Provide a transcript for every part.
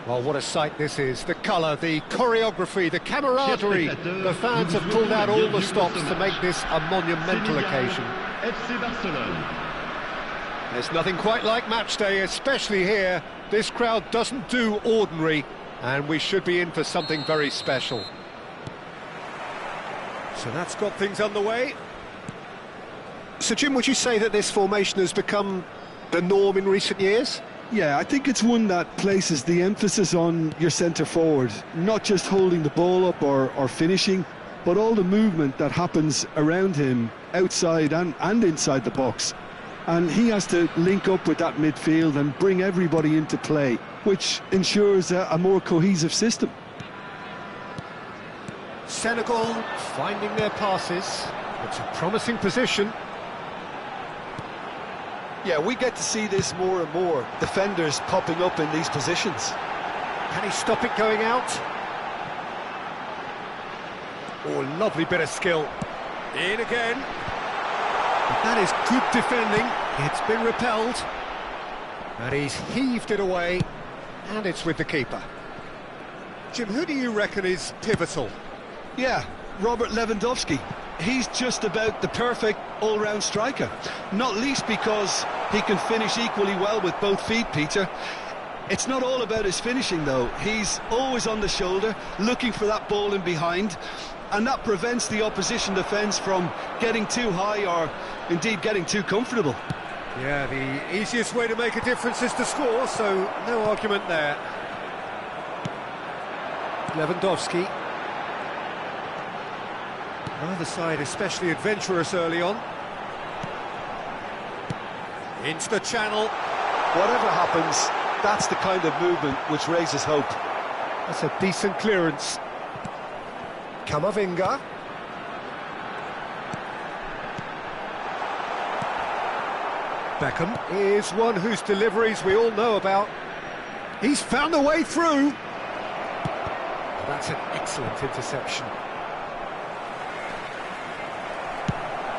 Well, what a sight this is. The colour, the choreography, the camaraderie. The fans have pulled out all the stops to make this a monumental occasion. There's nothing quite like match day, especially here. This crowd doesn't do ordinary, and we should be in for something very special. So that's got things underway. So, Jim, would you say that this formation has become the norm in recent years? Yeah, I think it's one that places the emphasis on your centre forward, not just holding the ball up or finishing, but all the movement that happens around him, outside and inside the box. And he has to link up with that midfield and bring everybody into play, which ensures a more cohesive system. Senegal finding their passes. It's a promising position. Yeah, we get to see this more and more, defenders popping up in these positions. Can he stop it going out? Oh, lovely bit of skill. In again. But that is good defending. It's been repelled. And he's heaved it away. And it's with the keeper. Jim, who do you reckon is pivotal? Yeah, Robert Lewandowski. He's just about the perfect all-round striker, not least because he can finish equally well with both feet, Peter. It's not all about his finishing, though. He's always on the shoulder, looking for that ball in behind, and that prevents the opposition defence from getting too high or, indeed, getting too comfortable. Yeah, the easiest way to make a difference is to score, so no argument there. Lewandowski. Neither side especially adventurous early on. Into the channel. Whatever happens, that's the kind of movement which raises hope. That's a decent clearance. Camavinga. Beckham is one whose deliveries we all know about. He's found a way through. That's an excellent interception.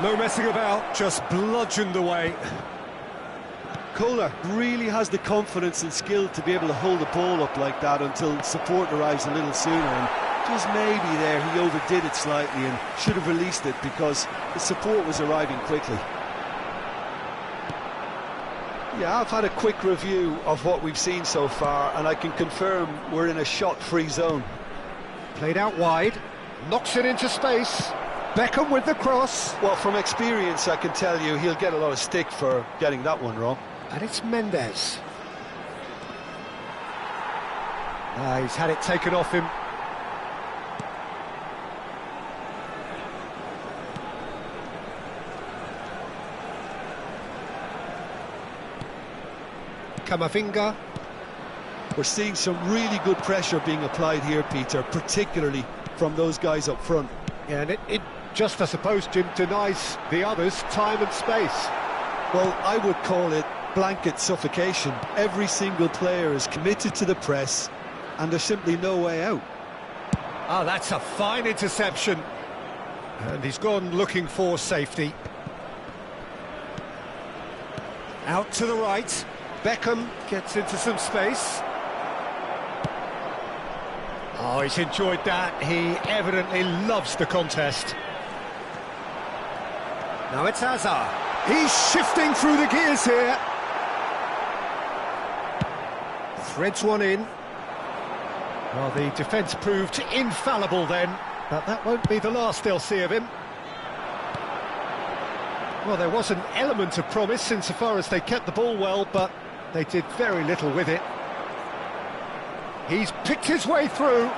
No messing about, just bludgeoned away. Kohler really has the confidence and skill to be able to hold the ball up like that until support arrives a little sooner, and just maybe there he overdid it slightly and should have released it because the support was arriving quickly. Yeah, I've had a quick review of what we've seen so far, and I can confirm we're in a shot-free zone. Played out wide, knocks it into space. Beckham with the cross. Well, from experience, I can tell you he'll get a lot of stick for getting that one wrong. And it's Mendes. He's had it taken off him. Camavinga. We're seeing some really good pressure being applied here, Peter, particularly from those guys up front. Yeah, and it just, I suppose, Jim, denies the others time and space. Well, I would call it blanket suffocation. Every single player is committed to the press, and there's simply no way out. Oh, that's a fine interception. And he's gone looking for safety. Out to the right. Beckham gets into some space. Oh, he's enjoyed that. He evidently loves the contest. Now it's Hazard. He's shifting through the gears here. Threads one in. Well, the defence proved infallible then, but that won't be the last they'll see of him. Well, there was an element of promise insofar as they kept the ball well, but they did very little with it. He's picked his way through.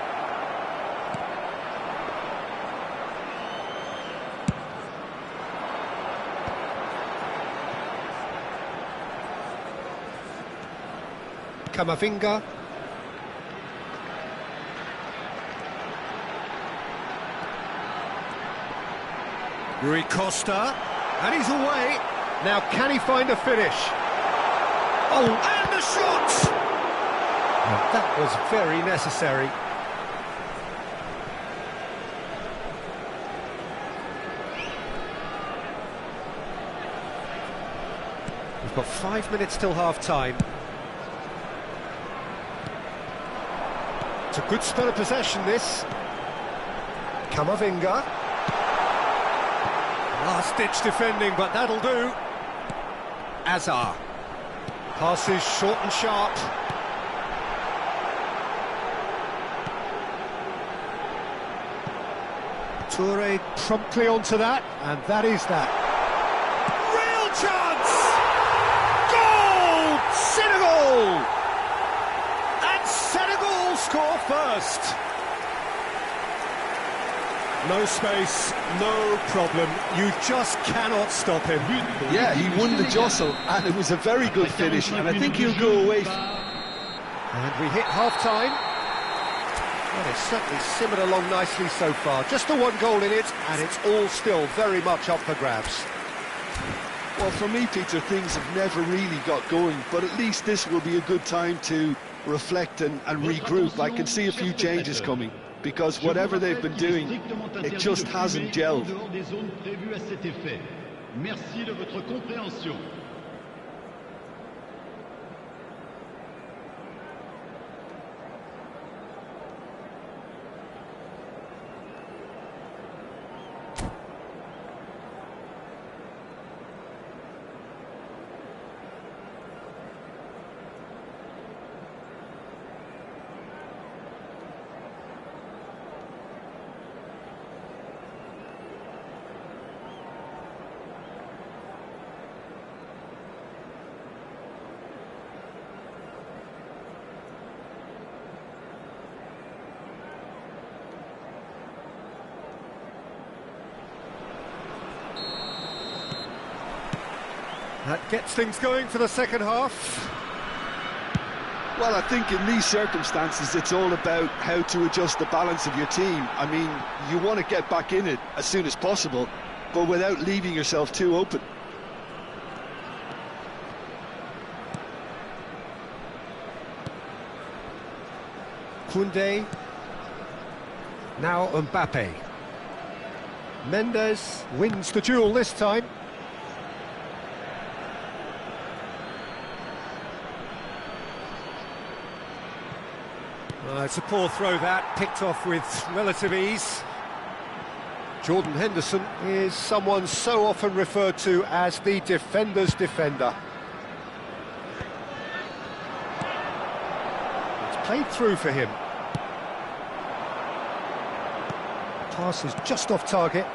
Camavinga. Rui Costa. And he's away. Now, can he find a finish? Oh, and the shot! Well, that was very necessary. We've got 5 minutes till half-time. It's a good spell of possession, this. Camavinga. Last-ditch defending, but that'll do. Azar. Passes short and sharp. Toure promptly onto that, and that is that. Real chance! Goal! Senegal! And Senegal score first. No space, no problem. You just cannot stop him. Yeah, he won the jostle, and it was a very good finish, and I think he'll go away. And we hit half-time. Well, it's certainly simmered along nicely so far. Just the one goal in it, and it's all still very much up for grabs. Well, for me, Peter, things have never really got going, but at least this will be a good time to reflect and regroup. I can see a few changes coming, because whatever they've been doing, it just hasn't gelled. Merci de votre compréhension. That gets things going for the second half. Well, I think in these circumstances, it's all about how to adjust the balance of your team. I mean, you want to get back in it as soon as possible, but without leaving yourself too open. Koundé. Now Mbappe. Mendes wins the duel this time. It's a poor throw that, picked off with relative ease. Jordan Henderson is someone so often referred to as the defender's defender. It's played through for him. Pass is just off target.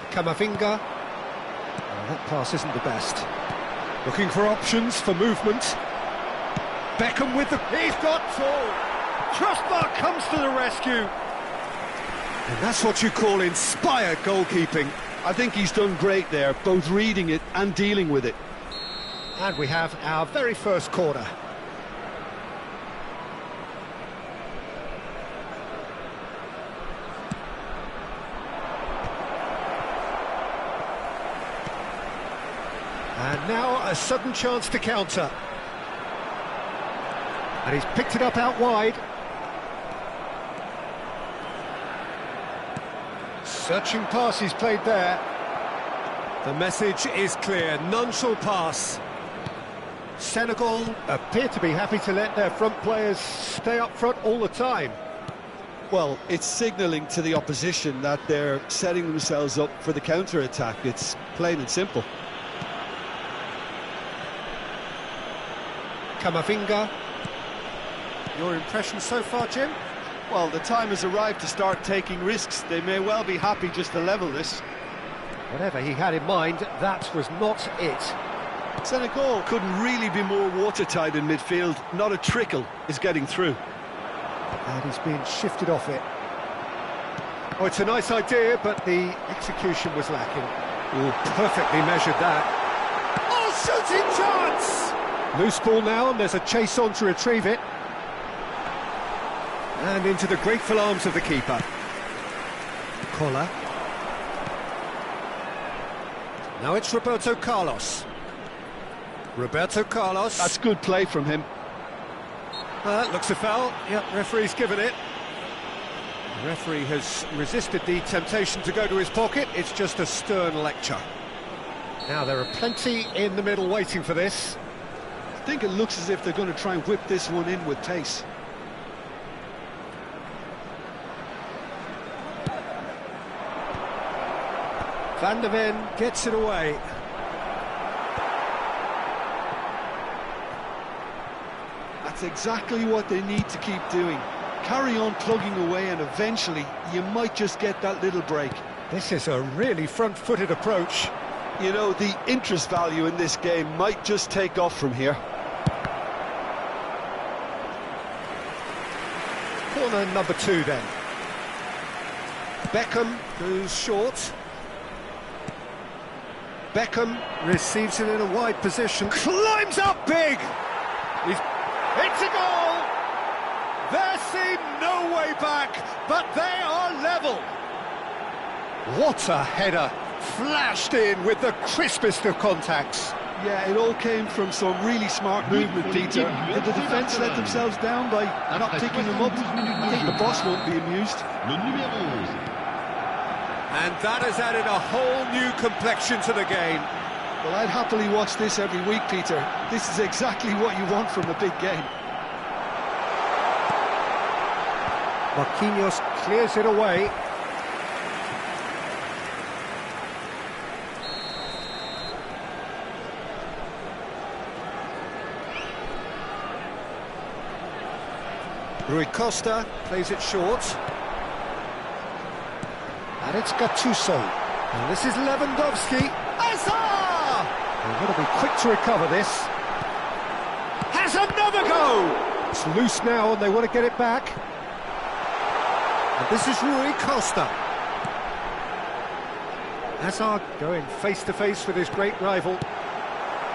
Camavinga. Oh, that pass isn't the best. Looking for options for movement. Beckham with the... He's got two! Crossbar comes to the rescue. And that's what you call inspired goalkeeping. I think he's done great there, both reading it and dealing with it. And we have our very first corner. And now a sudden chance to counter. And he's picked it up out wide. Searching pass he's played there. The message is clear, none shall pass. Senegal appear to be happy to let their front players stay up front all the time. Well, it's signalling to the opposition that they're setting themselves up for the counter-attack. It's plain and simple. Camavinga. Your impression so far, Jim? Well, the time has arrived to start taking risks. They may well be happy just to level this. Whatever he had in mind, that was not it. Senegal couldn't really be more watertight in midfield. Not a trickle is getting through. And he's being shifted off it. Oh, it's a nice idea, but the execution was lacking. Oh, perfectly measured that. Oh, shooting chance! Loose ball now, and there's a chase on to retrieve it. And into the grateful arms of the keeper. Collar. Now it's Roberto Carlos. Roberto Carlos. That's good play from him. That looks a foul. Yep, referee's given it. The referee has resisted the temptation to go to his pocket. It's just a stern lecture. Now there are plenty in the middle waiting for this. I think it looks as if they're going to try and whip this one in with pace. Van der Ven gets it away. That's exactly what they need to keep doing. Carry on plugging away and eventually you might just get that little break. This is a really front-footed approach. You know, the interest value in this game might just take off from here. Corner number 2 then. Beckham goes short. Beckham receives it in a wide position. Climbs up big! It's a goal! There seemed no way back, but they are level. What a header! Flashed in with the crispest of contacts. Yeah, it all came from some really smart movement, Peter. Did the defence let themselves down by not picking them up? I think the boss won't be amused. And that has added a whole new complexion to the game. Well, I'd happily watch this every week, Peter. This is exactly what you want from a big game. Marquinhos clears it away. Rui Costa plays it short. And it's Gattuso. And this is Lewandowski. Hazard! They're going to be quick to recover this. Has another go! It's loose now and they want to get it back. And this is Rui Costa. Hazard going face-to-face with his great rival.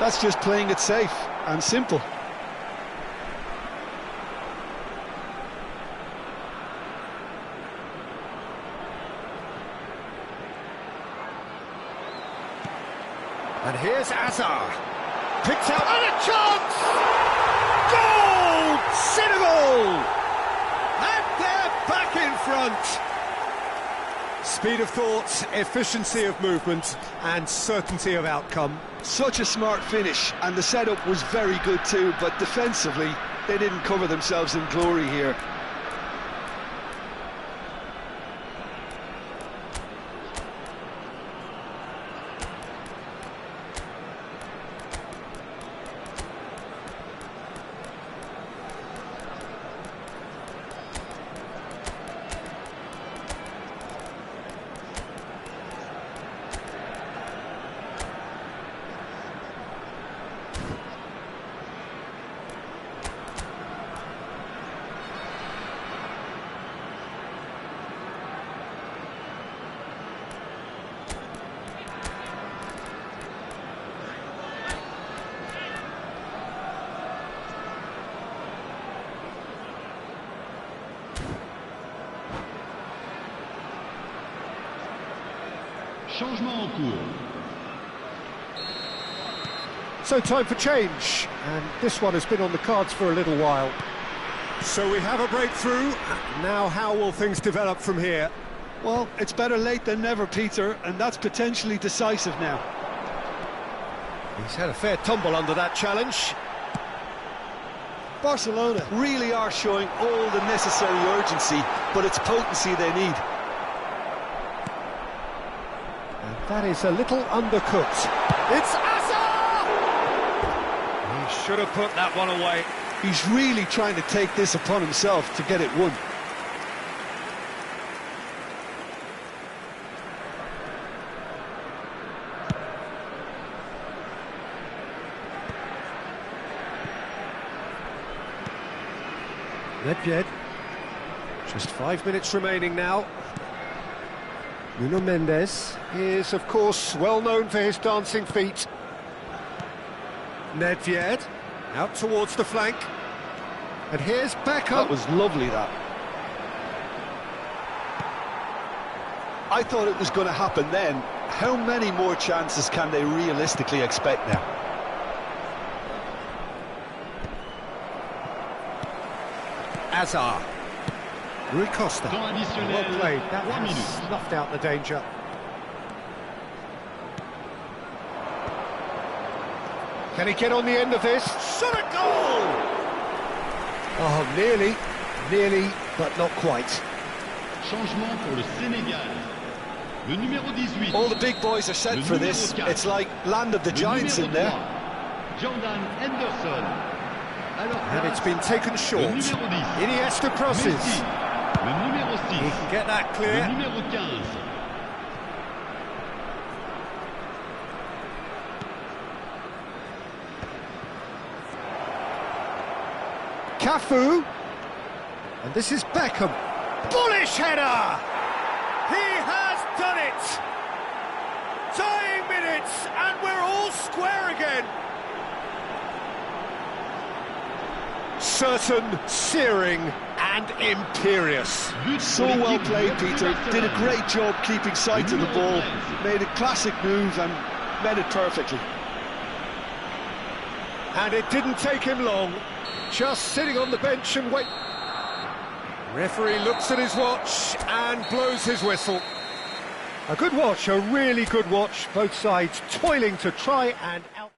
That's just playing it safe and simple. And here's Hazard. Picked out and a chance! Goal! Senegal! And they're back in front. Speed of thought, efficiency of movement, and certainty of outcome. Such a smart finish, and the setup was very good too, but defensively, they didn't cover themselves in glory here. Changement en cours. So time for change, and this one has been on the cards for a little while. So we have a breakthrough. Now how will things develop from here? Well, it's better late than never, Peter, and that's potentially decisive now. He's had a fair tumble under that challenge. Barcelona really are showing all the necessary urgency, but it's potency they need. And that is a little undercooked. It's Hazard! He should have put that one away. He's really trying to take this upon himself to get it won. Nedved. Just 5 minutes remaining now. Nuno Mendes is, of course, well known for his dancing feet. Nedved out towards the flank. And here's Beckham. That was lovely, that. I thought it was going to happen then. How many more chances can they realistically expect now? Hazard. Rui Costa. Temps additionnel, Well played. That 3 has minutes. snuffed out the danger. Can he get on the end of this? Shot at goal! Oh, nearly, but not quite. Changement pour le Sénégal. Le numéro 18. All the big boys are set for this. It's like land of the giants in there. Jordan Henderson. And it's been taken short. Iniesta crosses. Le numéro 6. He can get that clear. Le numéro 15. Cafu. And this is Beckham. Bullish header! He has done it! Dying minutes, and we're all square again. Certain, searing, and imperious. So well played, Peter. Did a great job keeping sight of the ball. Made a classic move and met it perfectly. And it didn't take him long. Just sitting on the bench and wait. Referee looks at his watch and blows his whistle. A good watch, a really good watch. Both sides toiling to try and out.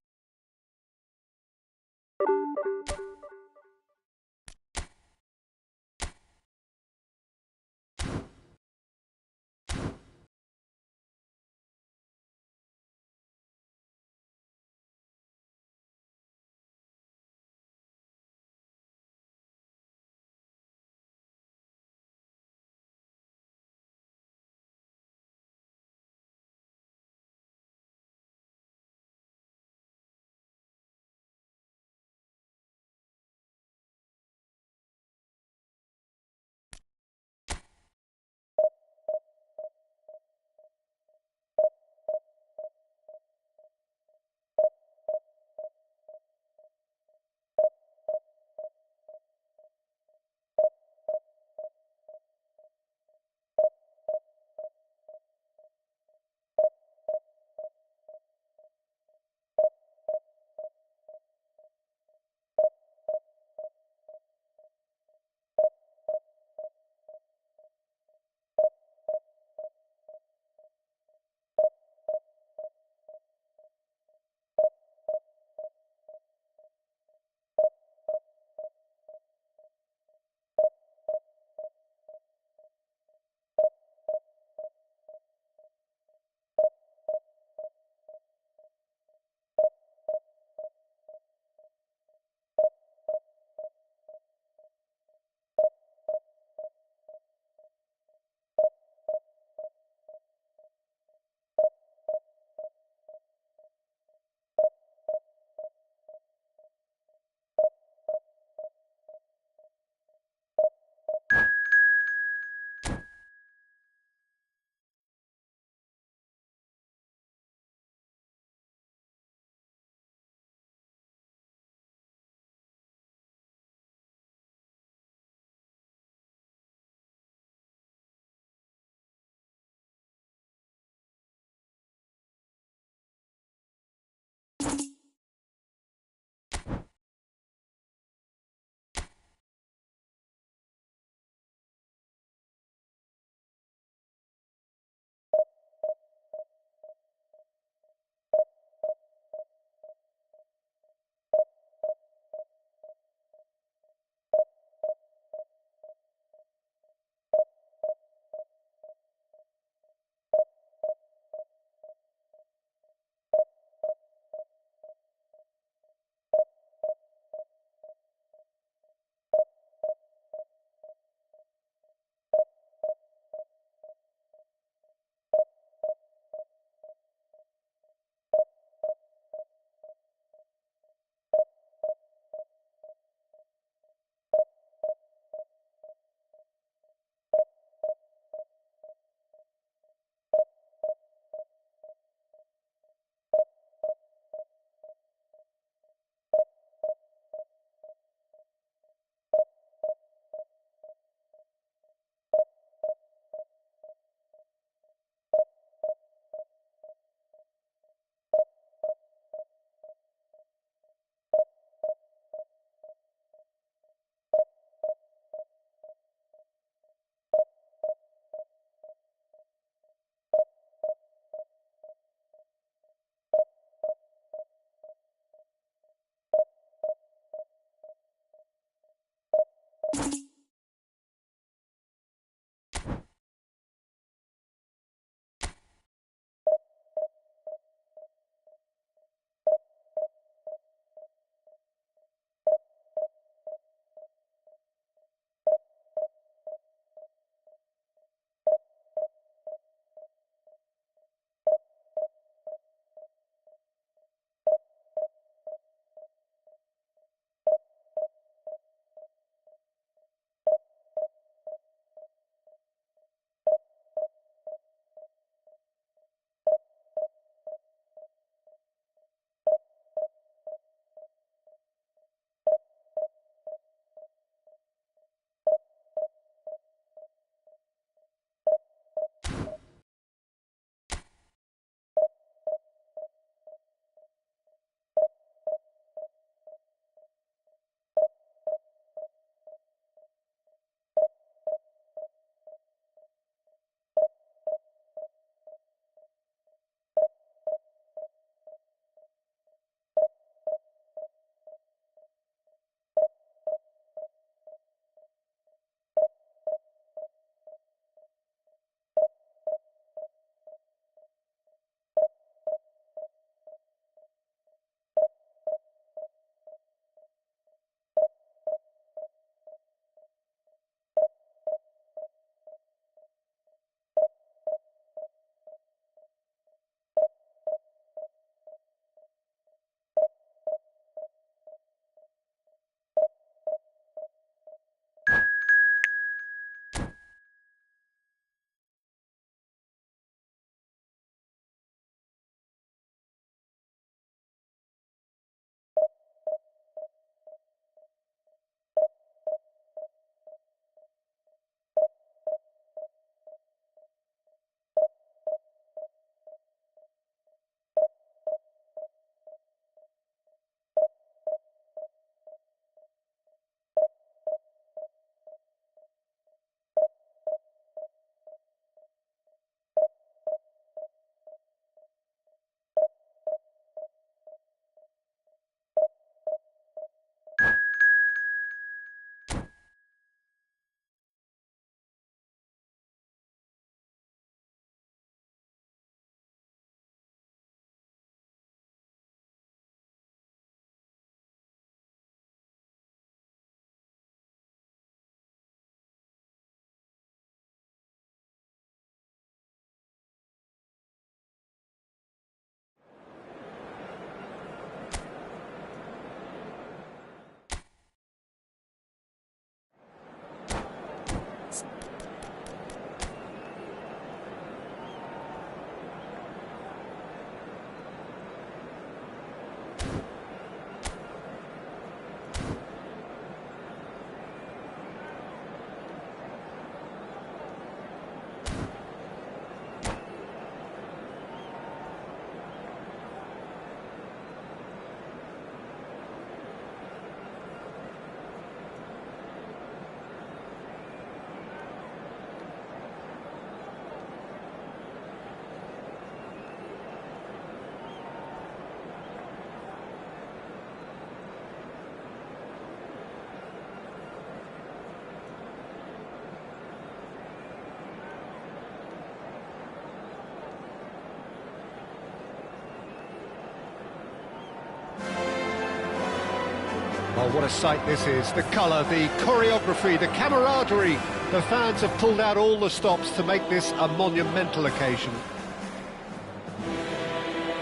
Oh, what a sight this is. The colour, the choreography, the camaraderie. The fans have pulled out all the stops to make this a monumental occasion.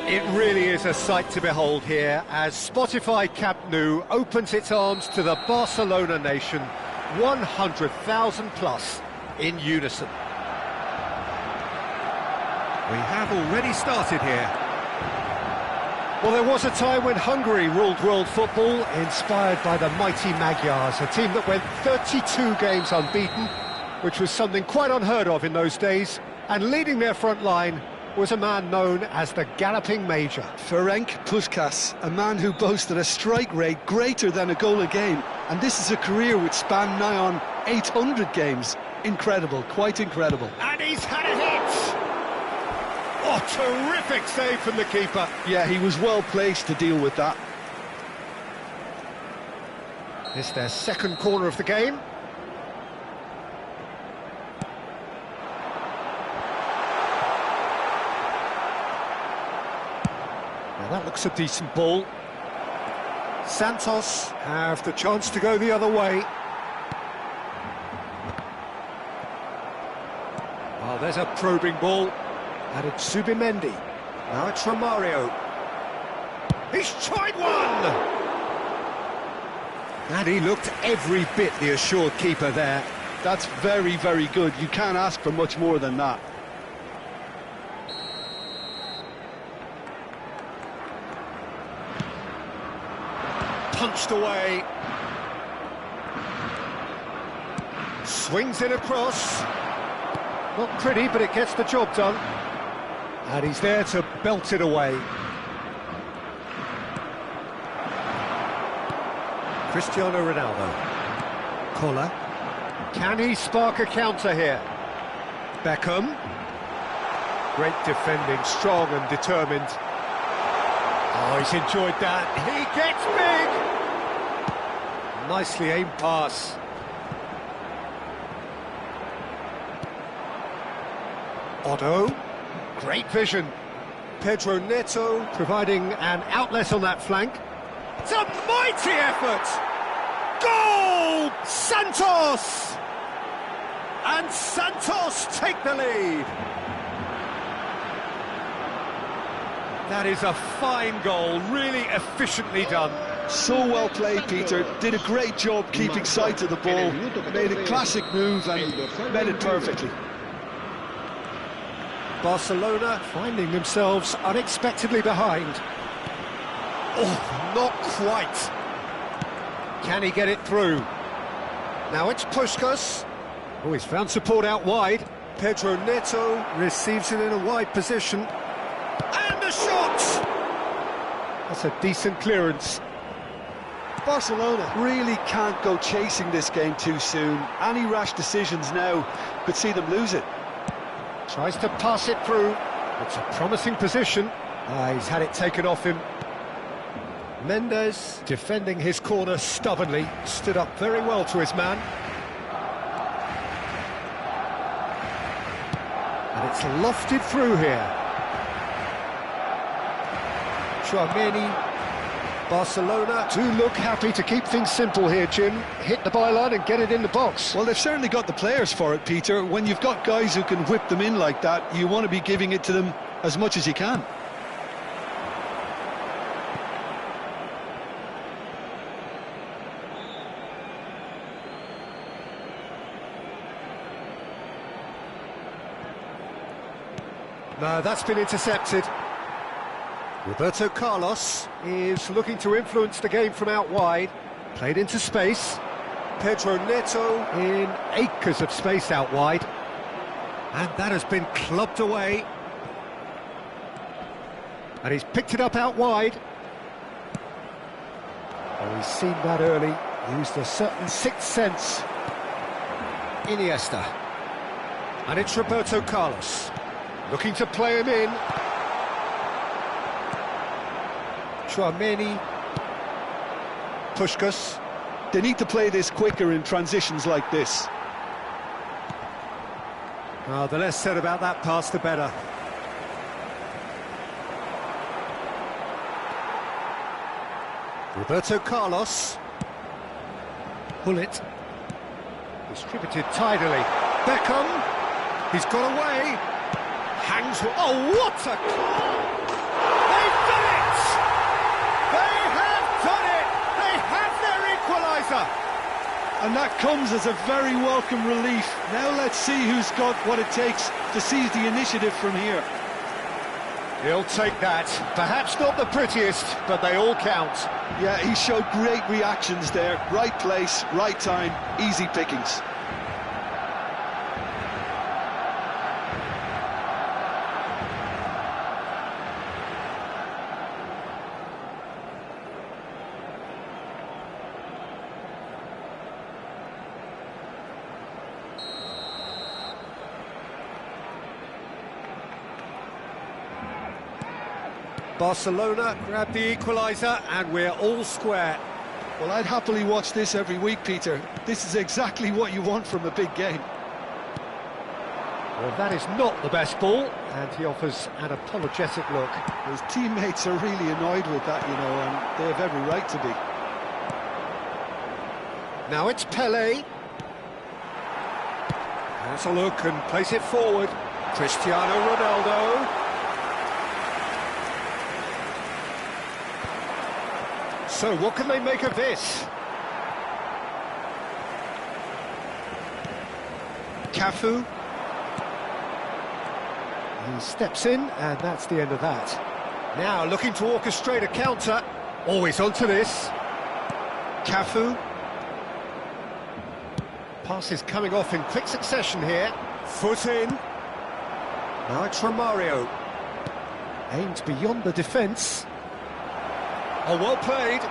It really is a sight to behold here as Spotify Camp Nou opens its arms to the Barcelona nation, 100,000 plus in unison. We have already started here. Well, there was a time when Hungary ruled world football, inspired by the mighty Magyars, a team that went 32 games unbeaten, which was something quite unheard of in those days, and leading their front line was a man known as the Galloping Major. Ferenc Puskás, a man who boasted a strike rate greater than a goal a game, and this is a career which spanned nigh on 800 games. Incredible, quite incredible. And he's had a hit! Oh, terrific save from the keeper. Yeah, he was well placed to deal with that. It's their second corner of the game. Now that looks a decent ball. Santos have the chance to go the other way. Oh, there's a probing ball. And it's Zubimendi. Now it's Romario. He's tried one! And he looked every bit the assured keeper there. That's very, very good. You can't ask for much more than that. Punched away. Swings it across. Not pretty, but it gets the job done. And he's there to belt it away. Cristiano Ronaldo. Collar. Can he spark a counter here? Beckham. Great defending, strong and determined. Oh, he's enjoyed that. He gets big! Nicely aimed pass. Otto. Great vision. Pedro Neto providing an outlet on that flank. It's a mighty effort! Goal! Santos! And Santos take the lead. That is a fine goal, really efficiently done. So well played, Peter. Did a great job keeping sight of the ball. Made a classic move and made it perfectly. Barcelona finding themselves unexpectedly behind. Oh, not quite. Can he get it through? Now it's Puskás. Oh, he's found support out wide. Pedro Neto receives it in a wide position. And a shot! That's a decent clearance. Barcelona really can't go chasing this game too soon. Any rash decisions now could see them lose it. Tries to pass it through. It's a promising position. He's had it taken off him. Mendes, defending his corner stubbornly, stood up very well to his man. And it's lofted through here. Tchouaméni. Barcelona do look happy to keep things simple here, Jim. Hit the byline and get it in the box. Well, they've certainly got the players for it, Peter. When you've got guys who can whip them in like that, you want to be giving it to them as much as you can. No, that's been intercepted. Roberto Carlos is looking to influence the game from out wide. Played into space. Pedro Neto in acres of space out wide. And that has been clubbed away. And he's picked it up out wide. Oh, he's seen that early. Used a certain sixth sense. Iniesta. And it's Roberto Carlos. Looking to play him in. Tchouaméni. Puskás. They need to play this quicker in transitions like this. Oh, the less said about that pass, the better. Roberto Carlos. Pullet. Distributed tidily. Beckham. He's got away. Hangs. Oh, what a goal! They've done it! They have done it! They have their equaliser! And that comes as a very welcome relief. Now let's see who's got what it takes to seize the initiative from here. He'll take that. Perhaps not the prettiest, but they all count. Yeah, he showed great reactions there. Right place, right time, easy pickings. Barcelona grab the equaliser and we're all square. Well, I'd happily watch this every week, Peter. This is exactly what you want from a big game. Well, that is not the best ball, and he offers an apologetic look. His teammates are really annoyed with that, you know, and they have every right to be. Now it's Pelé. Has a look and plays it forward. Cristiano Ronaldo. So, what can they make of this? Cafu. He steps in, and that's the end of that. Now, looking to orchestrate a counter. Always onto this. Cafu. Passes coming off in quick succession here. Foot in. Now it's Romario. Aimed beyond the defence. Oh, well played.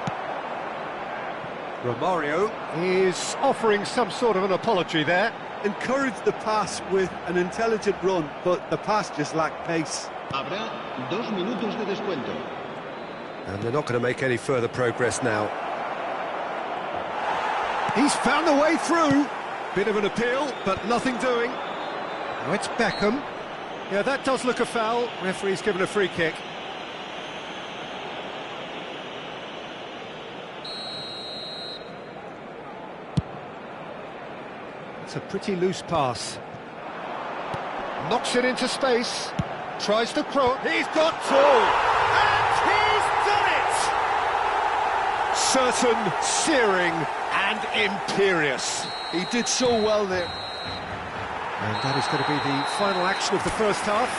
Romario is offering some sort of an apology there. Encouraged the pass with an intelligent run, but the pass just lacked pace. Habrá 2 minutos de descuento. And they're not going to make any further progress now. He's found a way through. Bit of an appeal, but nothing doing. Now it's Beckham. Yeah, that does look a foul. Referee's given a free kick. It's a pretty loose pass. Knocks it into space. Tries to cross. He's got two! And he's done it! Certain, searing and imperious. He did so well there. And that is going to be the final action of the first half.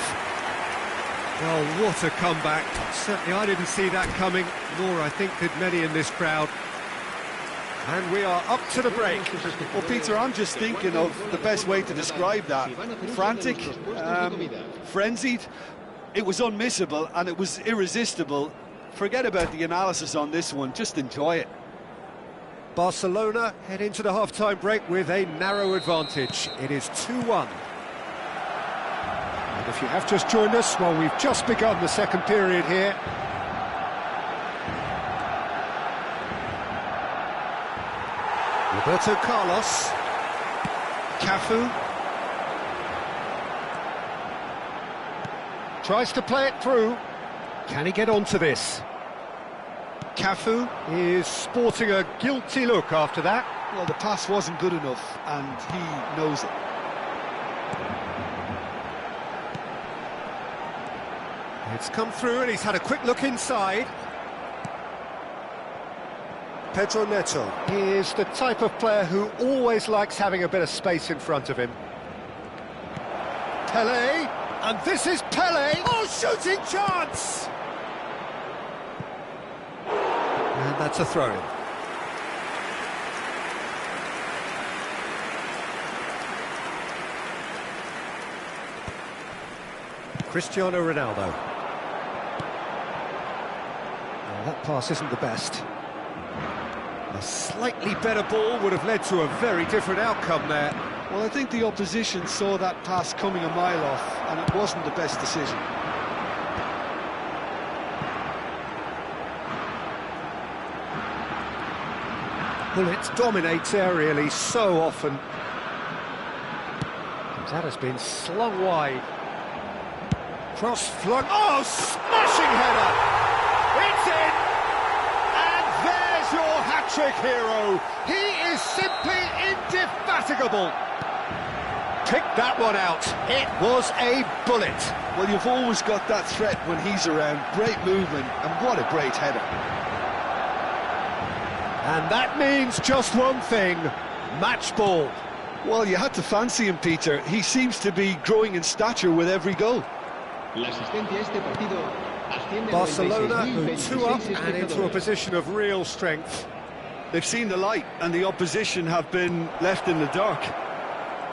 Well, what a comeback. Certainly I didn't see that coming, nor I think did many in this crowd. And we are up to the break. Well, Peter, I'm just thinking of the best way to describe that. Frantic, frenzied. It was unmissable and it was irresistible. Forget about the analysis on this one, just enjoy it. Barcelona head into the half-time break with a narrow advantage. It is 2-1. And if you have just joined us, well, we've just begun the second period here. Roberto Carlos. Cafu. Tries to play it through. Can he get onto this? Cafu is sporting a guilty look after that. Well, the pass wasn't good enough, and he knows it. It's come through, and he's had a quick look inside. Pedro Neto is the type of player who always likes having a bit of space in front of him. Pelé, and this is Pelé. Oh, shooting chance! And that's a throw-in. Cristiano Ronaldo. Well, that pass isn't the best. A slightly better ball would have led to a very different outcome there. Well, I think the opposition saw that pass coming a mile off, and it wasn't the best decision. Pullet dominates aerially so often. That has been slung wide. Cross flung. Oh, smashing header! It's in! And there's your hat hat-trick hero. He is simply indefatigable. Pick that one out. It was a bullet. Well, you've always got that threat when he's around. Great movement, and what a great header. And that means just one thing, match ball. Well, you had to fancy him, Peter. He seems to be growing in stature with every goal. Barcelona move 2 up and into a position of real strength. They've seen the light, and the opposition have been left in the dark.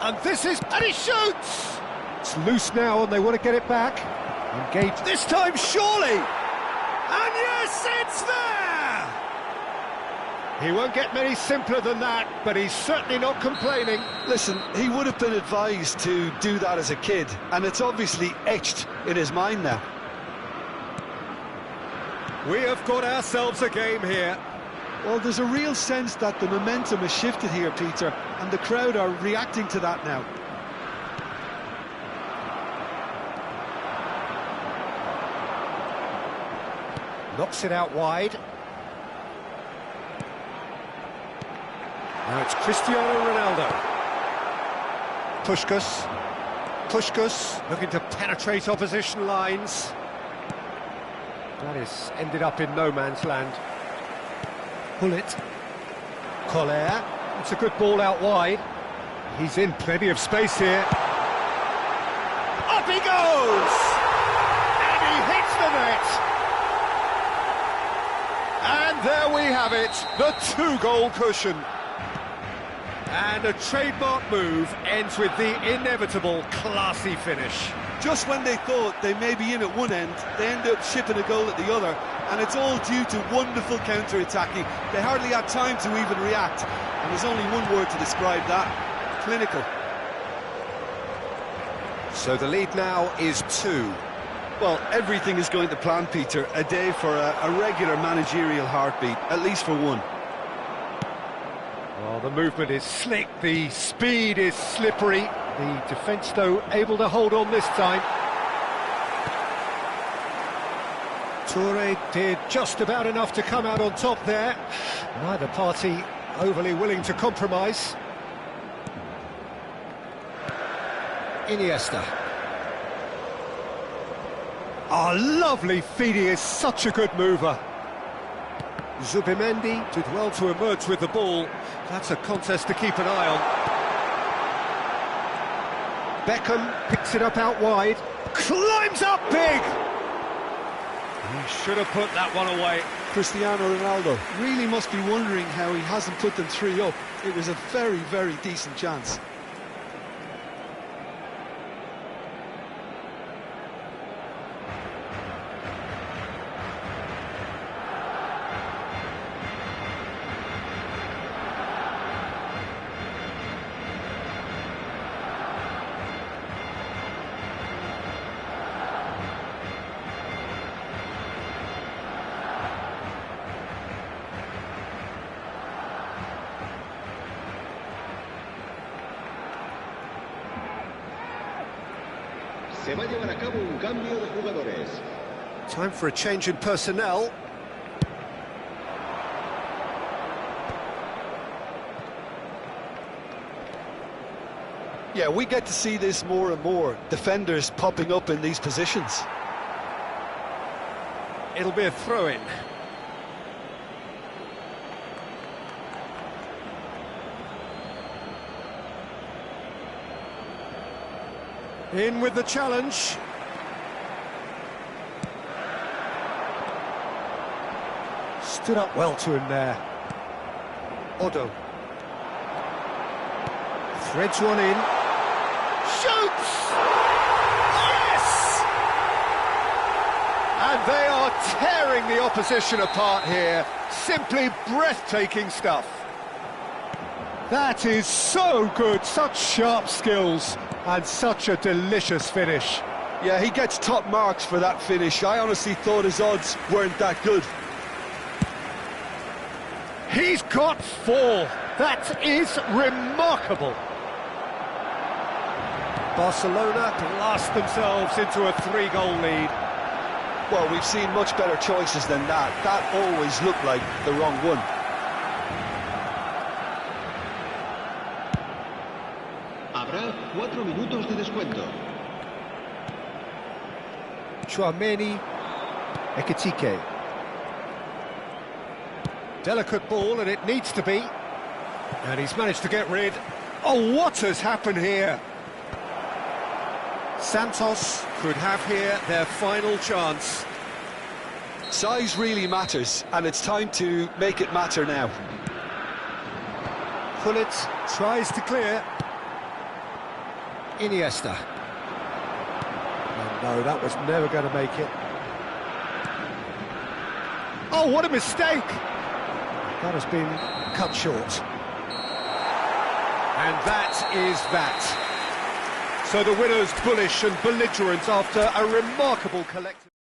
And and he shoots! It's loose now and they want to get it back. Engage this time, surely! And yes, it's there! He won't get many simpler than that, but he's certainly not complaining. Listen, he would have been advised to do that as a kid, and it's obviously etched in his mind now. We have got ourselves a game here. Well, there's a real sense that the momentum has shifted here, Peter, and the crowd are reacting to that now. Knocks it out wide. Now it's Cristiano Ronaldo. Puskás looking to penetrate opposition lines. That is ended up in no man's land. Hullet. Collier. It's a good ball out wide. He's in plenty of space here. Up he goes! And he hits the net! And there we have it, the 2-goal cushion. And a trademark move ends with the inevitable classy finish. Just when they thought they may be in at one end, they end up shipping a goal at the other, and it's all due to wonderful counter-attacking. They hardly had time to even react, and there's only one word to describe that: clinical. So the lead now is 2. Well, everything is going to plan, Peter. A day for a regular managerial heartbeat, at least for one. Well, the movement is slick, the speed is slippery. The defence, though, able to hold on this time. Toure did just about enough to come out on top there. Neither party overly willing to compromise. Iniesta. Oh, lovely feed, he is such a good mover. Zubimendi did well to emerge with the ball. That's a contest to keep an eye on. Beckham picks it up out wide, climbs up big! He should have put that one away. Cristiano Ronaldo really must be wondering how he hasn't put them 3 up. It was a very, very decent chance. Se va a llevar a cabo un cambio de jugadores. Time for a change in personnel. Yeah, we get to see this more and more. Defenders popping up in these positions. It'll be a throw-in. In with the challenge. Stood up well to him there. Odo. Threads one in. Shoots! Yes! And they are tearing the opposition apart here. Simply breathtaking stuff. That is so good, such sharp skills. And such a delicious finish. Yeah, he gets top marks for that finish. I honestly thought his odds weren't that good. He's got 4. That is remarkable. Barcelona blast themselves into a 3-goal lead. Well, we've seen much better choices than that. That always looked like the wrong one. 4 minutos de descuento. Chouameni, Ekitike. Delicate ball, and it needs to be. And he's managed to get rid. Oh, what has happened here? Santos could have here their final chance. Size really matters, and it's time to make it matter now. Pullet tries to clear. Iniesta. Oh, no, that was never going to make it. Oh, what a mistake! That has been cut short. And that is that. So the winner's bullish and belligerent after a remarkable collective...